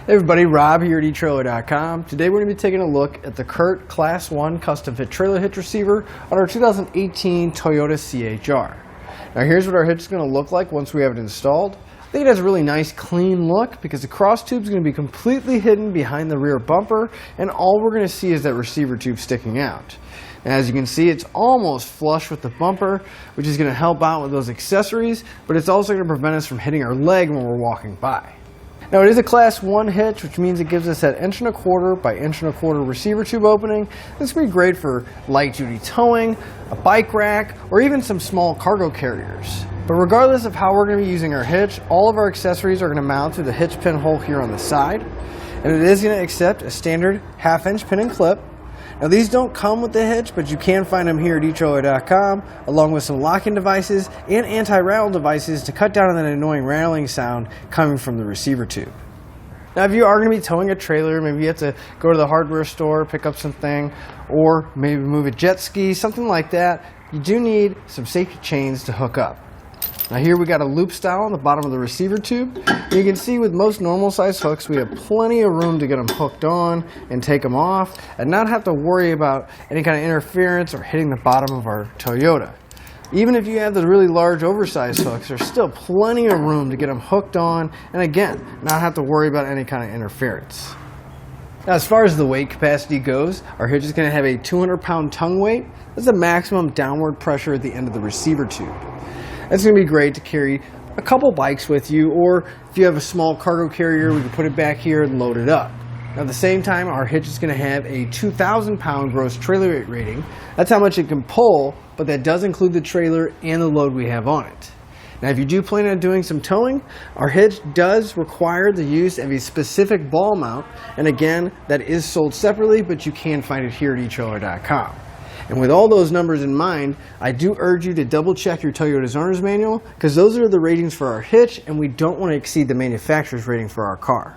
Hey everybody, Rob here at eTrailer.com. Today we're going to be taking a look at the CURT Class 1 Custom Fit Trailer Hitch Receiver on our 2018 Toyota CHR. Now here's what our hitch is going to look like once we have it installed. I think it has a really nice clean look because the cross tube is going to be completely hidden behind the rear bumper, and all we're going to see is that receiver tube sticking out. And as you can see, it's almost flush with the bumper, which is going to help out with those accessories, but it's also going to prevent us from hitting our leg when we're walking by. Now it is a Class 1 hitch, which means it gives us that 1¼ by 1¼ receiver tube opening. This will be great for light duty towing, a bike rack, or even some small cargo carriers. But regardless of how we're going to be using our hitch, all of our accessories are going to mount through the hitch pin hole here on the side. And it is going to accept a standard 1/2" pin and clip. Now these don't come with the hitch, but you can find them here at eTrailer.com, along with some locking devices and anti-rattle devices to cut down on that annoying rattling sound coming from the receiver tube. Now if you are going to be towing a trailer, maybe you have to go to the hardware store, pick up something, or maybe move a jet ski, something like that, you do need some safety chains to hook up. Now here we got a loop style on the bottom of the receiver tube. And you can see with most normal size hooks we have plenty of room to get them hooked on and take them off and not have to worry about any kind of interference or hitting the bottom of our Toyota. Even if you have the really large oversized hooks, there's still plenty of room to get them hooked on and again, not have to worry about any kind of interference. Now as far as the weight capacity goes, our hitch is going to have a 200-pound tongue weight. That's the maximum downward pressure at the end of the receiver tube. It's going to be great to carry a couple bikes with you, or if you have a small cargo carrier, we can put it back here and load it up. Now at the same time, our hitch is going to have a 2,000-pound gross trailer weight rating. That's how much it can pull, but that does include the trailer and the load we have on it. Now if you do plan on doing some towing, our hitch does require the use of a specific ball mount, and again, that is sold separately, but you can find it here at eTrailer.com. And with all those numbers in mind, I do urge you to double check your Toyota's owner's manual because those are the ratings for our hitch and we don't want to exceed the manufacturer's rating for our car.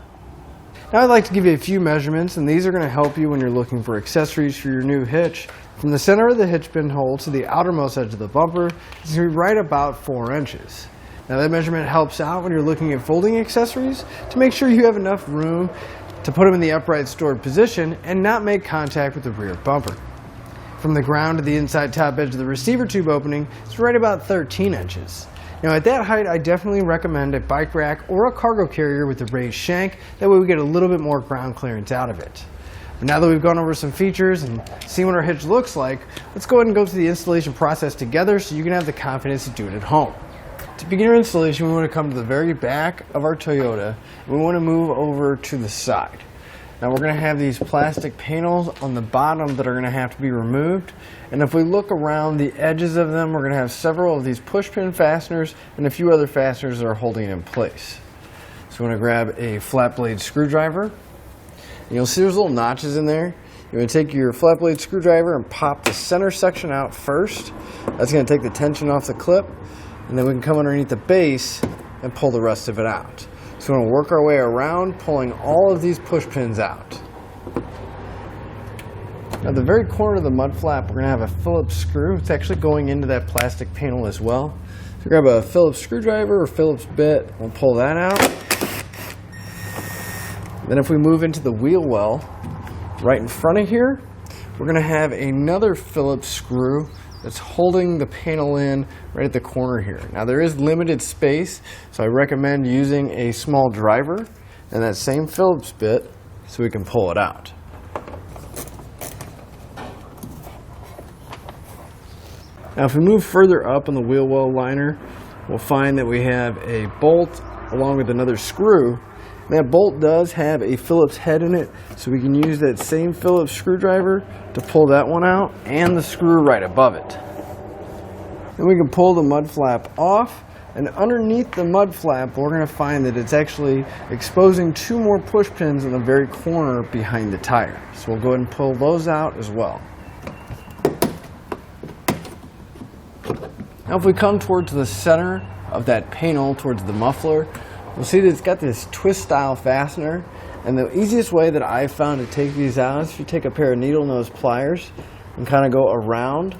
Now I'd like to give you a few measurements, and these are going to help you when you're looking for accessories for your new hitch. From the center of the hitch pin hole to the outermost edge of the bumper, it's going to be right about 4 inches. Now that measurement helps out when you're looking at folding accessories to make sure you have enough room to put them in the upright stored position and not make contact with the rear bumper. From the ground to the inside top edge of the receiver tube opening, it's right about 13 inches. Now at that height, I definitely recommend a bike rack or a cargo carrier with a raised shank. That way we get a little bit more ground clearance out of it. But now that we've gone over some features and seen what our hitch looks like, let's go ahead and go through the installation process together so you can have the confidence to do it at home. To begin our installation, we want to come to the very back of our Toyota and we want to move over to the side. Now we're going to have these plastic panels on the bottom that are going to have to be removed, and if we look around the edges of them, we're going to have several of these push pin fasteners and a few other fasteners that are holding it in place. So we're going to grab a flat blade screwdriver, and you'll see there's little notches in there. You're going to take your flat blade screwdriver and pop the center section out first. That's going to take the tension off the clip, and then we can come underneath the base and pull the rest of it out. So we're going to work our way around, pulling all of these push pins out. Now at the very corner of the mud flap, we're going to have a Phillips screw. It's actually going into that plastic panel as well. So grab a Phillips screwdriver or Phillips bit, we'll pull that out. Then if we move into the wheel well, right in front of here, we're going to have another Phillips screw that's holding the panel in right at the corner here. Now there is limited space, so I recommend using a small driver and that same Phillips bit so we can pull it out. Now if we move further up on the wheel well liner, we'll find that we have a bolt along with another screw. And that bolt does have a Phillips head in it, so we can use that same Phillips screwdriver to pull that one out and the screw right above it. Then we can pull the mud flap off, and underneath the mud flap we're going to find that it's actually exposing 2 more push pins in the very corner behind the tire. So we'll go ahead and pull those out as well. Now if we come towards the center of that panel, towards the muffler, we'll see that it's got this twist style fastener, and the easiest way that I've found to take these out is if you take a pair of needle nose pliers and kind of go around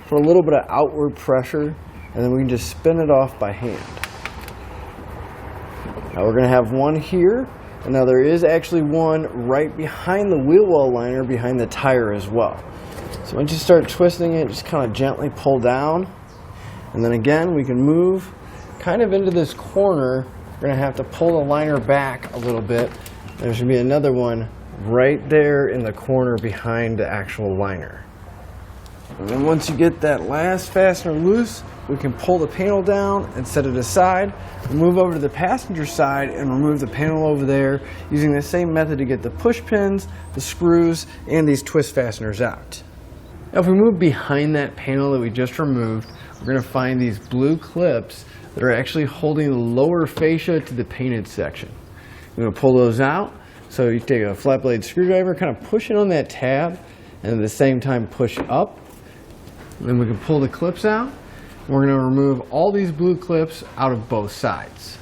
for a little bit of outward pressure, and then we can just spin it off by hand. Now we're going to have one here And now there is actually one right behind the wheel well liner behind the tire as well. So once you start twisting it, just kind of gently pull down. And then again, we can move kind of into this corner. We're going to have to pull the liner back a little bit. There should be another one right there in the corner behind the actual liner. And then once you get that last fastener loose, we can pull the panel down and set it aside. Move over to the passenger side and remove the panel over there using the same method to get the push pins, the screws, and these twist fasteners out. Now if we move behind that panel that we just removed, we're going to find these blue clips that are actually holding the lower fascia to the painted section. We're going to pull those out. So you take a flat blade screwdriver, kind of push it on that tab, and at the same time push up. And then we can pull the clips out. We're going to remove all these blue clips out of both sides.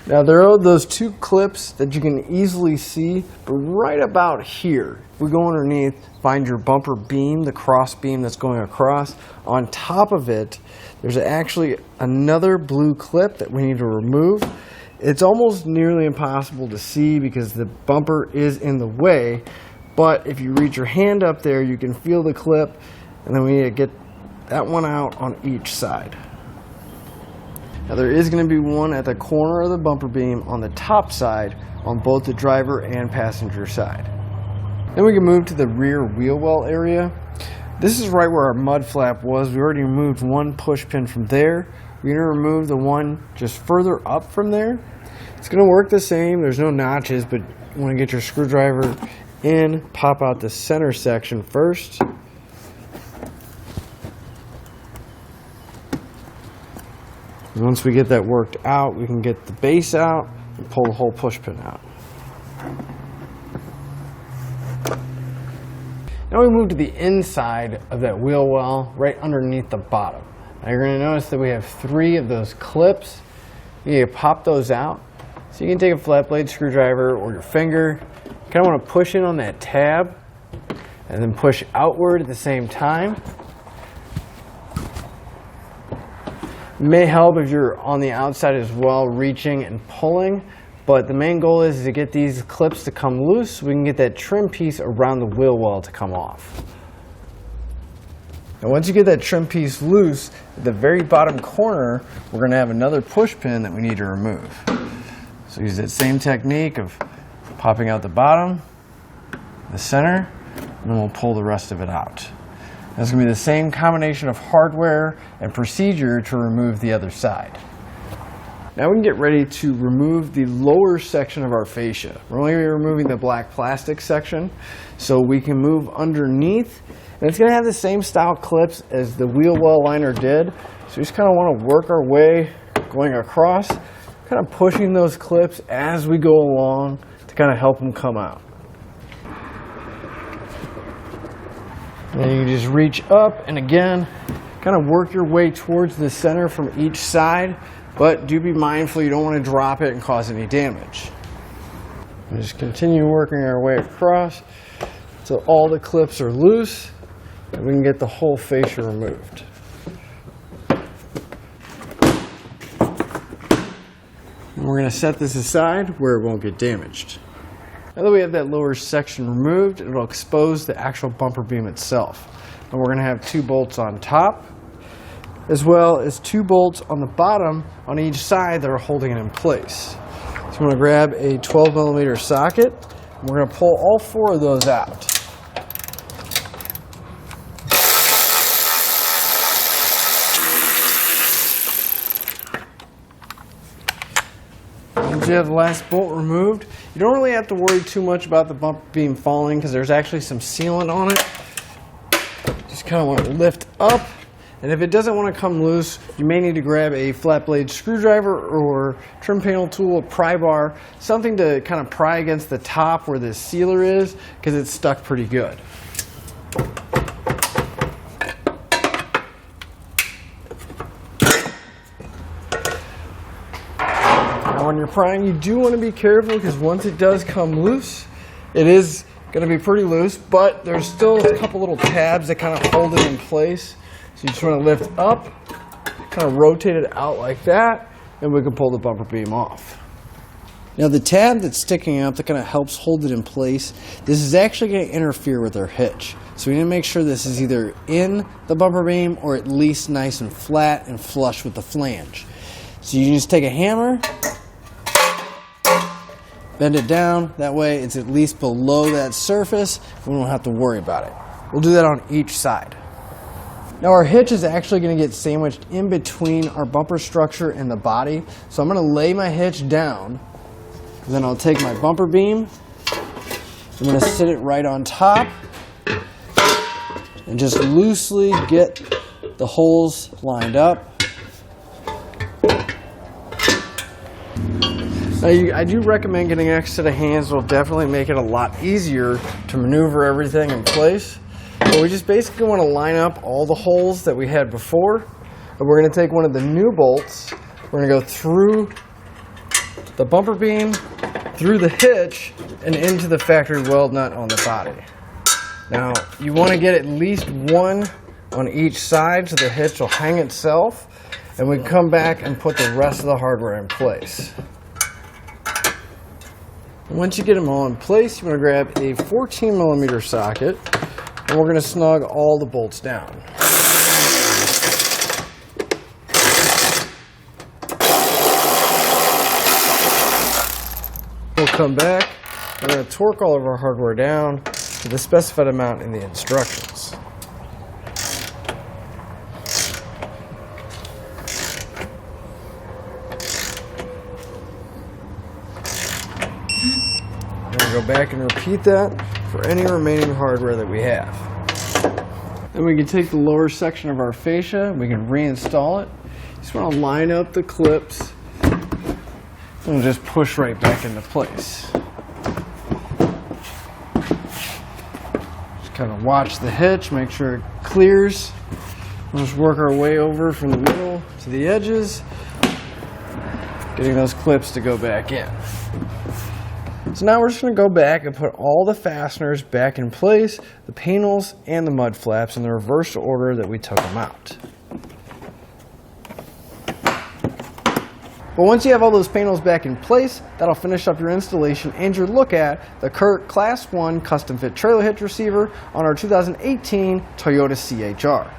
Now there are those two clips that you can easily see, but right about here, if we go underneath, find your bumper beam, the cross beam that's going across. On top of it, there's actually another blue clip that we need to remove. It's almost nearly impossible to see because the bumper is in the way, but if you reach your hand up there, you can feel the clip, and then we need to get that one out on each side. Now there is going to be one at the corner of the bumper beam on the top side on both the driver and passenger side. Then we can move to the rear wheel well area. This is right where our mud flap was. We already removed one push pin from there. We're going to remove the one just further up from there. It's going to work the same. There's no notches, but you want to get your screwdriver in, pop out the center section first. And once we get that worked out, we can get the base out and pull the whole push pin out. Now we move to the inside of that wheel well, right underneath the bottom. Now you're going to notice that we have 3 of those clips. You need to pop those out. So you can take a flat blade screwdriver or your finger. You kind of want to push in on that tab and then push outward at the same time. It may help if you're on the outside as well, reaching and pulling, but the main goal is to get these clips to come loose so we can get that trim piece around the wheel well to come off. And once you get that trim piece loose, at the very bottom corner, we're going to have another push pin that we need to remove. So use that same technique of popping out the bottom, the center, and then we'll pull the rest of it out. That's going to be the same combination of hardware and procedure to remove the other side. Now we can get ready to remove the lower section of our fascia. We're only going to be removing the black plastic section, so we can move underneath. And it's going to have the same style clips as the wheel well liner did. So we just kind of want to work our way going across, kind of pushing those clips as we go along to kind of help them come out. And you can just reach up and again, kind of work your way towards the center from each side, but do be mindful you don't want to drop it and cause any damage. And just continue working our way across until all the clips are loose and we can get the whole fascia removed. And we're going to set this aside where it won't get damaged. Now that we have that lower section removed, it'll expose the actual bumper beam itself. And we're going to have 2 bolts on top, as well as 2 bolts on the bottom on each side that are holding it in place. So I'm going to grab a 12mm socket, and we're going to pull all 4 of those out. Once you have the last bolt removed, you don't really have to worry too much about the bumper beam falling because there's actually some sealant on it. Just kind of want to lift up, and if it doesn't want to come loose, you may need to grab a flat blade screwdriver or trim panel tool, a pry bar, something to kind of pry against the top where the sealer is because it's stuck pretty good. When you're prying, you do want to be careful because once it does come loose, it is going to be pretty loose, but there's still a couple little tabs that kind of hold it in place. So you just want to lift up, kind of rotate it out like that, and we can pull the bumper beam off. Now the tab that's sticking up that kind of helps hold it in place, this is actually going to interfere with our hitch. So we need to make sure this is either in the bumper beam or at least nice and flat and flush with the flange. So you just take a hammer, bend it down, that way it's at least below that surface and we don't have to worry about it. We'll do that on each side. Now our hitch is actually going to get sandwiched in between our bumper structure and the body. So I'm going to lay my hitch down, and then I'll take my bumper beam, I'm going to sit it right on top, and just loosely get the holes lined up. Now I do recommend getting an extra set of hands. It will definitely make it a lot easier to maneuver everything in place. But we just basically want to line up all the holes that we had before. And we're going to take one of the new bolts. We're going to go through the bumper beam, through the hitch, and into the factory weld nut on the body. Now you want to get at least one on each side so the hitch will hang itself, and we can come back and put the rest of the hardware in place. Once you get them all in place, you want to grab a 14mm socket, and we're going to snug all the bolts down. We'll come back, we're going to torque all of our hardware down to the specified amount in the instructions. Go back and repeat that for any remaining hardware that we have. Then we can take the lower section of our fascia, we can reinstall it. Just want to line up the clips and just push right back into place. Just kind of watch the hitch, make sure it clears. We'll just work our way over from the middle to the edges, getting those clips to go back in. So now we're just going to go back and put all the fasteners back in place, the panels and the mud flaps in the reverse order that we took them out. But once you have all those panels back in place, that'll finish up your installation and your look at the CURT Class 1 Custom Fit Trailer Hitch Receiver on our 2018 Toyota CHR.